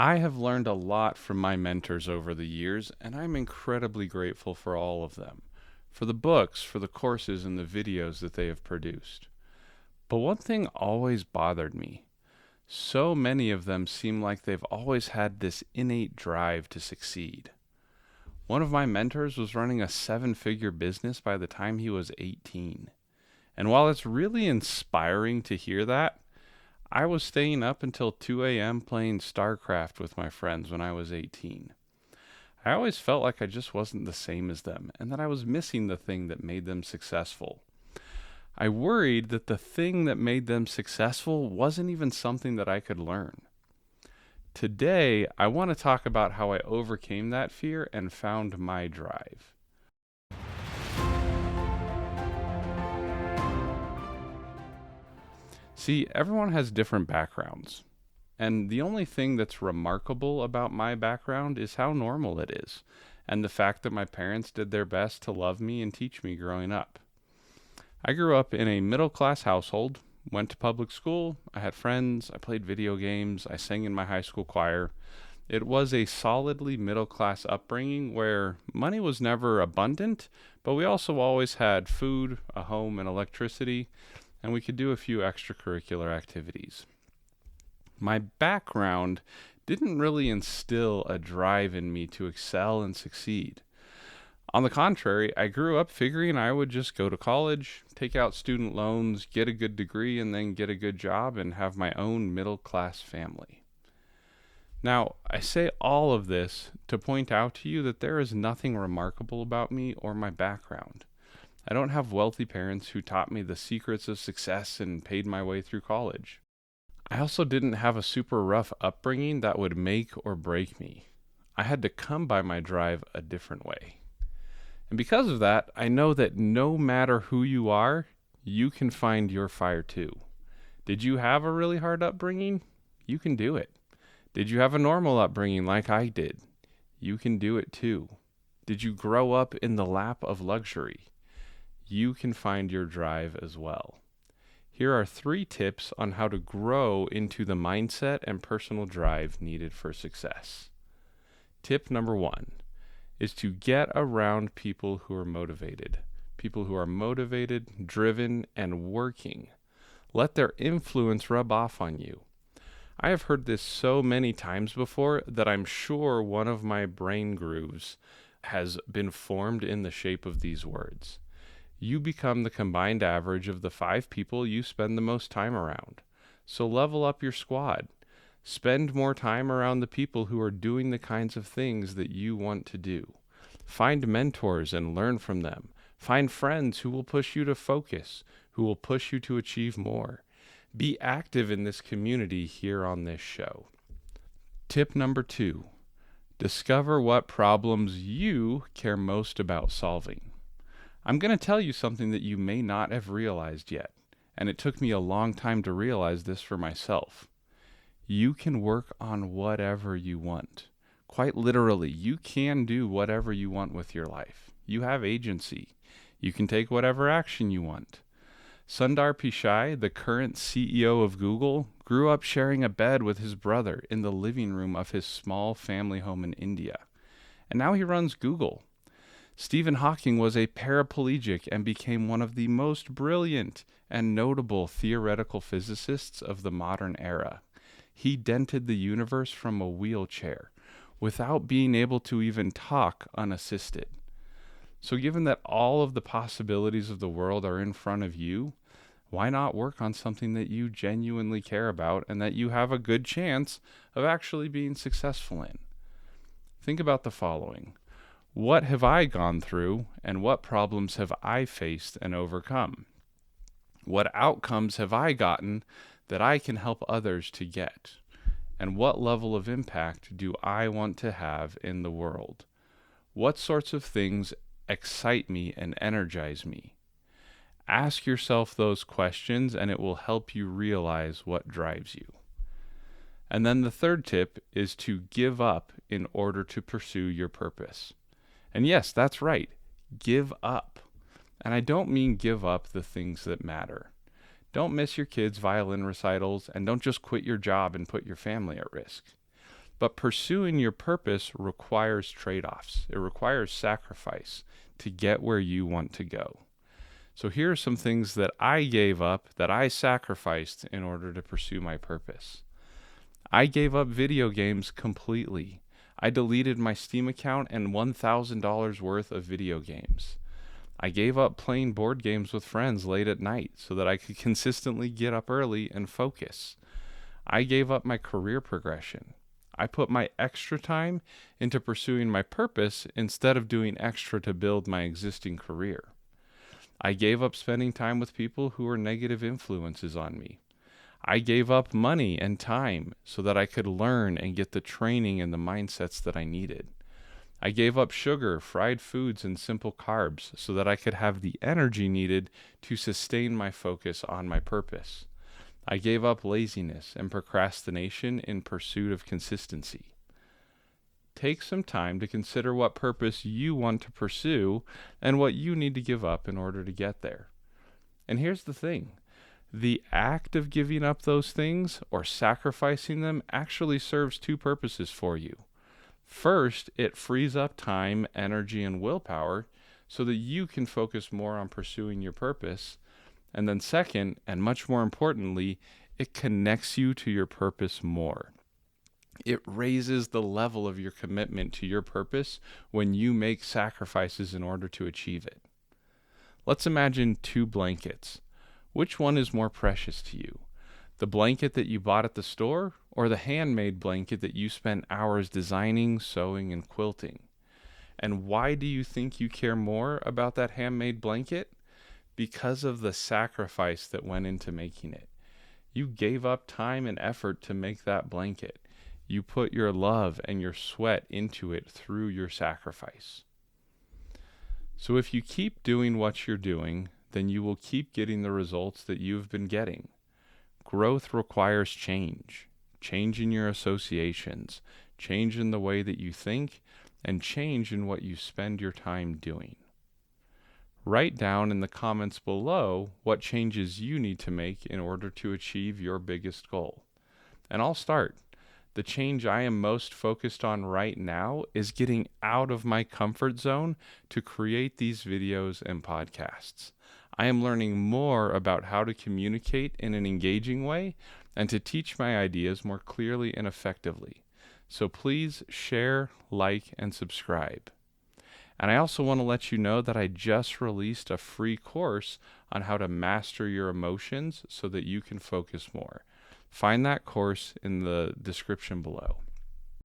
I have learned a lot from my mentors over the years, and I'm incredibly grateful for all of them, for the books, for the courses, and the videos that they have produced. But one thing always bothered me. So many of them seem like they've always had this innate drive to succeed. One of my mentors was running a seven-figure business by the time he was 18. And while it's really inspiring to hear that, I was staying up until 2 a.m. playing StarCraft with my friends when I was 18. I always felt like I just wasn't the same as them, and that I was missing the thing that made them successful. I worried that the thing that made them successful wasn't even something that I could learn. Today, I want to talk about how I overcame that fear and found my drive. See, everyone has different backgrounds. And the only thing that's remarkable about my background is how normal it is, and the fact that my parents did their best to love me and teach me growing up. I grew up in a middle class household, went to public school, I had friends, I played video games, I sang in my high school choir. It was a solidly middle class upbringing where money was never abundant, but we also always had food, a home, and electricity, and we could do a few extracurricular activities. My background didn't really instill a drive in me to excel and succeed. On the contrary, I grew up figuring I would just go to college, take out student loans, get a good degree, and then get a good job and have my own middle class family. Now, I say all of this to point out to you that there is nothing remarkable about me or my background. I don't have wealthy parents who taught me the secrets of success and paid my way through college. I also didn't have a super rough upbringing that would make or break me. I had to come by my drive a different way. And because of that, I know that no matter who you are, you can find your fire too. Did you have a really hard upbringing? You can do it. Did you have a normal upbringing like I did? You can do it too. Did you grow up in the lap of luxury? You can find your drive as well. Here are 3 tips on how to grow into the mindset and personal drive needed for success. Tip number 1 is to get around people who are motivated. People who are motivated, driven, and working. Let their influence rub off on you. I have heard this so many times before that I'm sure one of my brain grooves has been formed in the shape of these words. You become the combined average of the 5 people you spend the most time around. So level up your squad. Spend more time around the people who are doing the kinds of things that you want to do. Find mentors and learn from them. Find friends who will push you to focus, who will push you to achieve more. Be active in this community here on this show. Tip number 2, discover what problems you care most about solving. I'm going to tell you something that you may not have realized yet, and it took me a long time to realize this for myself. You can work on whatever you want. Quite literally, you can do whatever you want with your life. You have agency. You can take whatever action you want. Sundar Pichai, the current CEO of Google, grew up sharing a bed with his brother in the living room of his small family home in India. And now he runs Google. Stephen Hawking was a paraplegic and became one of the most brilliant and notable theoretical physicists of the modern era. He dented the universe from a wheelchair without being able to even talk unassisted. So given that all of the possibilities of the world are in front of you, why not work on something that you genuinely care about and that you have a good chance of actually being successful in? Think about the following. What have I gone through, and what problems have I faced and overcome? What outcomes have I gotten that I can help others to get? And what level of impact do I want to have in the world? What sorts of things excite me and energize me? Ask yourself those questions, and it will help you realize what drives you. And then the 3rd tip is to give up in order to pursue your purpose. And yes, that's right. Give up. And I don't mean give up the things that matter. Don't miss your kids' violin recitals, and don't just quit your job and put your family at risk. But pursuing your purpose requires trade-offs. It requires sacrifice to get where you want to go. So here are some things that I gave up, that I sacrificed in order to pursue my purpose. I gave up video games completely. I deleted my Steam account and $1,000 worth of video games. I gave up playing board games with friends late at night so that I could consistently get up early and focus. I gave up my career progression. I put my extra time into pursuing my purpose instead of doing extra to build my existing career. I gave up spending time with people who were negative influences on me. I gave up money and time so that I could learn and get the training and the mindsets that I needed. I gave up sugar, fried foods, and simple carbs so that I could have the energy needed to sustain my focus on my purpose. I gave up laziness and procrastination in pursuit of consistency. Take some time to consider what purpose you want to pursue and what you need to give up in order to get there. And here's the thing. The act of giving up those things or sacrificing them actually serves two purposes for you. First, it frees up time, energy, and willpower so that you can focus more on pursuing your purpose. And then second, and much more importantly, it connects you to your purpose more. It raises the level of your commitment to your purpose when you make sacrifices in order to achieve it. Let's imagine two blankets. Which one is more precious to you? The blanket that you bought at the store or the handmade blanket that you spent hours designing, sewing, and quilting? And why do you think you care more about that handmade blanket? Because of the sacrifice that went into making it. You gave up time and effort to make that blanket. You put your love and your sweat into it through your sacrifice. So if you keep doing what you're doing, then you will keep getting the results that you've been getting. Growth requires change. Change in your associations, change in the way that you think, and change in what you spend your time doing. Write down in the comments below what changes you need to make in order to achieve your biggest goal. And I'll start. The change I am most focused on right now is getting out of my comfort zone to create these videos and podcasts. I am learning more about how to communicate in an engaging way and to teach my ideas more clearly and effectively. So please share, like, and subscribe. And I also want to let you know that I just released a free course on how to master your emotions so that you can focus more. Find that course in the description below.